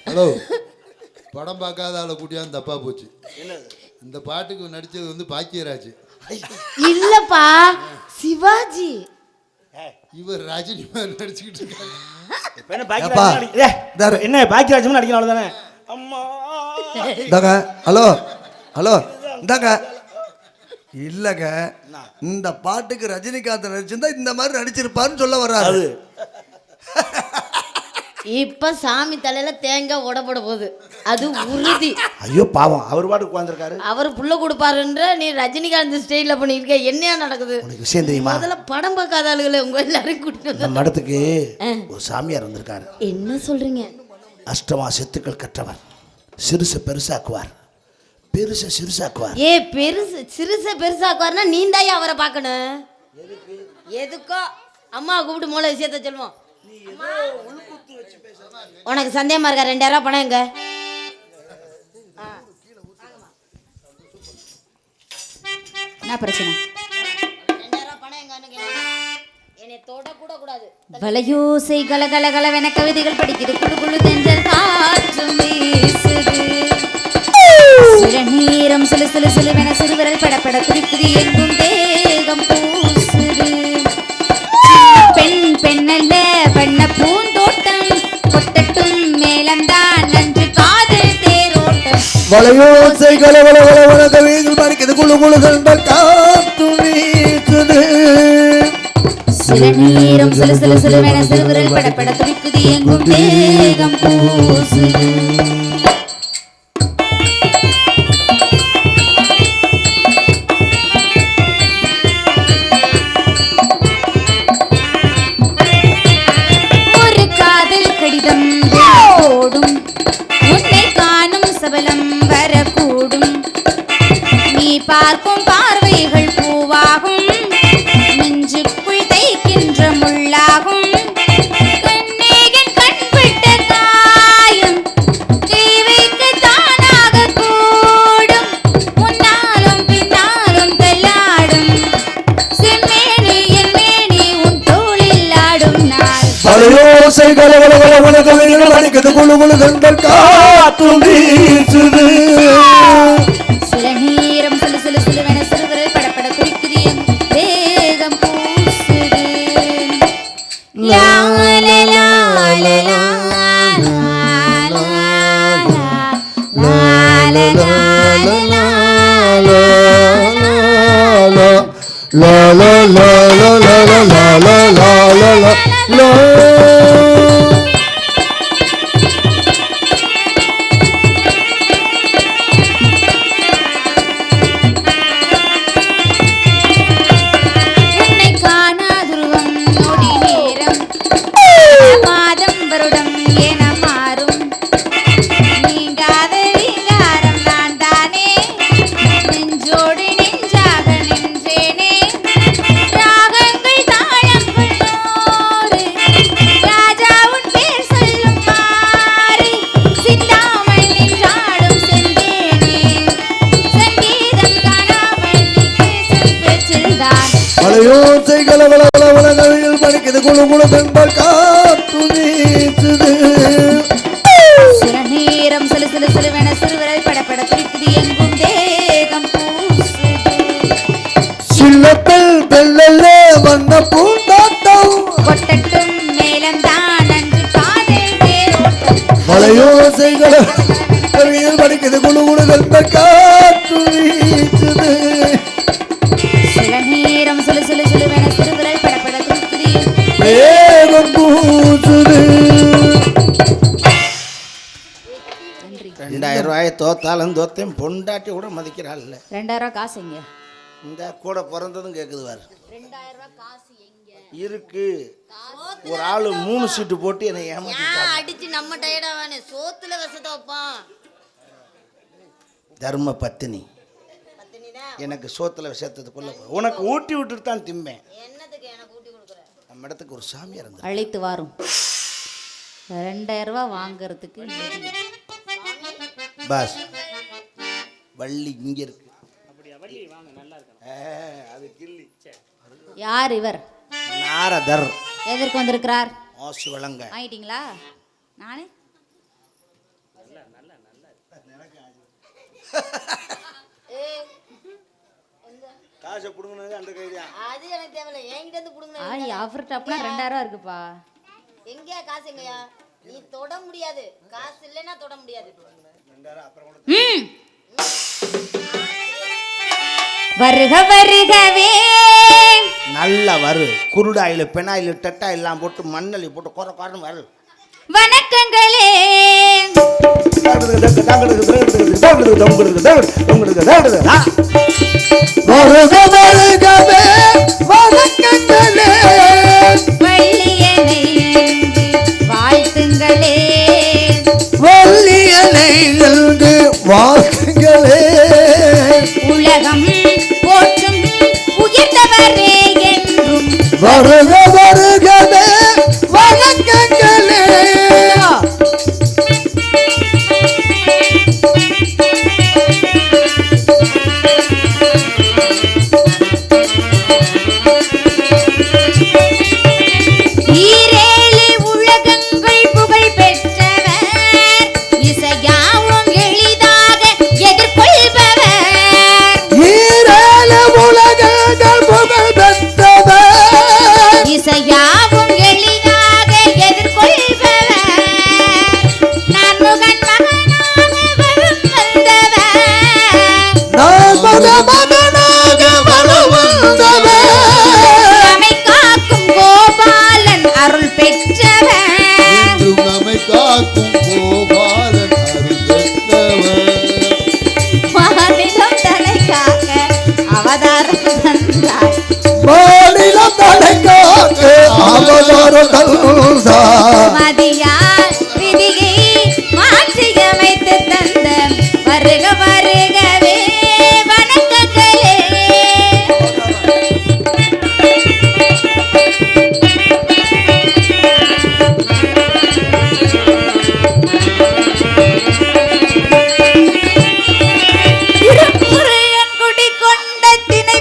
Hello, படம் பார்க்காத ஆளை கூட்டியாந்து தப்பா போச்சு. இந்த பாட்டுக்கு நடிச்சது பாக்கியராஜ் இல்லப்பா, சிவாஜி. இவர் ரஜினி மாதிரி நடிச்சுக்கிட்டு இருக்காங்க. என்ன பாக்கியராஜ் நடிக்கணும் அவ்வளவுதானே. அம்மா இந்தாங்க. ஹலோ ஹலோ, இந்தாங்க. இல்லங்க, இந்த பாட்டுக்கு ரஜினிகாந்த் நடிச்சிருந்தா இந்த மாதிரி நடிச்சிருப்பாருன்னு சொல்ல வர்றாரு. இப்ப சாமி தலையில தேங்காய் உடப்பட போகுது, அது உறுதி. ஐயோ பாவம், அவர் பாட்டுக்கு உட்கார்ந்திருக்காரு. அவர் புள்ள கொடுப்பாருன்ற நீ ரஜினிகாந்த் ஸ்டைல்ல பண்ணிருக்க. என்னையா நடக்குது உனக்கு விஷயம் தெரியுமா? முதல்ல படம் பார்க்காத ஆளுகளை உங்க எல்லாரும் கூட்டிட்டு நம்ம இடத்துக்கு ஒரு சாமியார் வந்திருக்காரு. என்ன சொல்றீங்க? அஷ்டமா சித்துக்கள் கற்றவர். சிறுச பெருசாக்குவார், பெருச சிறுசாக்குவார். பெருசு சிறுச பெருசாக்குவார்னா நீந்தாயா அவரை பார்க்கணும். எதுக்கோ அம்மா கூப்பிட்டு மூல விஷயத்த சொல்லுவோம். உனக்கு சந்தேகமா இருக்கா? 2000 பணம் எங்க? என்ன பிரச்சனை? 2000 பணம் எங்க? என்னை தொட கூட கூடாது. வலையோசை கலகலகலவென கவிதைகள் படிக்குது. குழு குழு தென்றல் காற்றும் வீசுது. சில நேரம் சிலு சிலு சிலுவென சிறுவிரல் படப்பட துடிக்குது. எங்கும் தேகம் பூசுது. பெண் பெண்ணல்ல வண்ண பூந்தோட்டம். கொட்டட்டும் மேலந்தான் நன்று காதல் தேரோட்டம். வலையோசை கலகலகலவென கவிதைகள் படிக்குது. குழு குழு தென்றல் காற்றும் வீசுது. சில நேரம் சிலு சிலு சிலுவென சிறுவிரல் படப்பட துடிக்குது. எங்கும் தேகம் பூசுது. ஒரு காதல் கடிதம் ஓடும். உன்னை காணும் சபலம் வரக்கூடும். நீ பார்க்கும் பார்வைகள் பூவாகும். நெஞ்சுக்குள் தைக்கின்ற முள்ளாகும். கண்ணேகன் கண்விட்ட காயம் தேவைக்கு தானாக கூடும். முன்னாலும் பின்னாலும் தள்ளாடும். செம்மேனி என் மேனி உன் தோளில் ஆடும் நாள். வலையோசை கலகலகலவென கவிதைகள் படிக்குது. குழு குழு தென்றல் காற்றும் வீசுது. சில நேரம் சிலு சிலு சிலுவென சிறுவிரல் படப்பட துடிக்குது. வேகம் பூசுது. லா லா லா லா லா லா லா லா லா லா. லா லா லா லா லா லா லா லா லா லா லா. உன்னை காணாதுருவம் நொடி நேரம். மாதம் வருடம் என மாறும். நீங்காத ரீங்காரம் நான் தானே. நெஞ்சோடு நெஞ்சாக நின்றேனே. ராகங்கள் தாளங்கள் 100. ராஜா உன் பேர் சொல்லும் மாறி. சிந்தாமல் நின்றாடும் செந்தேனே. சங்கீதம் காணாமல் நீ பேசும் பேச்சில்தான். வலையோசை கலகலகலவென கவிதைகள் படிக்குது. குழு குழு தென்றல் காற்றும் வீசுது. சில நேரம் சிலு சிலு சிலுவென சிறுவிரல் படப்பட துடிக்குது. எங்கும் தேகம் பூசுது. சின்னத்தில் வெள்ளல்ல வண்ண பூந்தோட்டம். கொட்டட்டும் மேலந்தான் நன்று காதல் தேரோட்டம். வலையோசை கவிதைகள் படிக்குது. குழு குழு தென்றல் காற்றும் வீசுது. சில நேரம் சிலு சிலு சிலுவென சிறுவிரல் படப்பட துடிக்குது. வேகம் பூசுது. 2000 ரூபாயை தோத்தாலும் தோத்தேன், பொண்டாட்டி கூட மதிக்கிறாள். 2000 காசு எங்க? இந்த கூட பிறந்ததும் கேட்குது பாரு. 2000 ரூபாய் காசு எங்க இருக்கு. ஒரு ஆளு 3 சீட்டு போட்டு என்னை ஏமாத்திட்டாங்க. அடிச்சு நம்ம டயர்டாவானே சோத்துல விஷத்தை வைப்பான். தர்ம பத்தினி எனக்கு சோத்துல விஷயத்துக்குள்ள உனக்கு ஊட்டி விட்டுட்டு தான் திம்பேன். என்னதுக்கு எனக்கு ஊட்டி கொடுக்குற? நம்ம இடத்துக்கு ஒரு சாமியார் இருந்தார். அழைத்து வாரும். 2000 ரூபாய் வாங்குறதுக்கு பாஸ் வள்ளி இங்க இருக்கு. அது கிள்ளி. யார் இவர்? நாரதர். எதற்கு வந்திருக்கிறார்? ஆசு வழங்க. ஆயிட்டீங்களா? நானே காசை புடுங்கினது அந்த கைதியா? அது எனக்கு தேவையில்ல, என்கிட்ட இருந்து புடுங்க. ஆடி ஆஃபர் டாப்னா 2000 இருக்குப்பா. எங்கயா காசு எங்கயா? நீ தொட முடியாது, காசு இல்லைன்னா தொட முடியாது. வருக வருகவே நல்லா வரு. குருடாயில பெனாயில டெட்டா எல்லாம் போட்டு மண்ணலி போட்டு குறை குறைன்னு வரு. வணக்கங்களே. வருக வருகவே வணக்கங்களே. வள்ளியனை வாழ்த்துங்களே. வள்ளியனை நல்கு வாழ்த்துங்களே. உலகம் போற்றும் உயர்ந்தவரே என்றும் வருக வருகவே வணக்கங்களே. ஈரேழு உலகங்கள் புகழ் பெற்றவர், இசையாவும் எளிதாக எதிர்கொள்பவர். ஈரேழு உலகங்கள் புகழ் பெற்றவர், இசையாவும் எளிதாக எதிர்கொள்பவர். நான்முகன் மகனாக வரும் வந்தவர். நான்முக மகனாக வலம் வந்தவர். நம்மை காக்கும் கோபாலன் அருள் பெற்றவர். என்றும் நம்மை காக்கும் கோபாலன் அருள் பெற்றவர். மாநிலம் தலை காக்க அவதாரம் தந்தார். மாநிலம் தலைக்காக அவதாரம் தந்தார். மதியார் விதியை மாற்றியமைத்து தந்த வருக வருகவே வணக்கங்களே. திருமுறையன் குடி கொண்ட திணை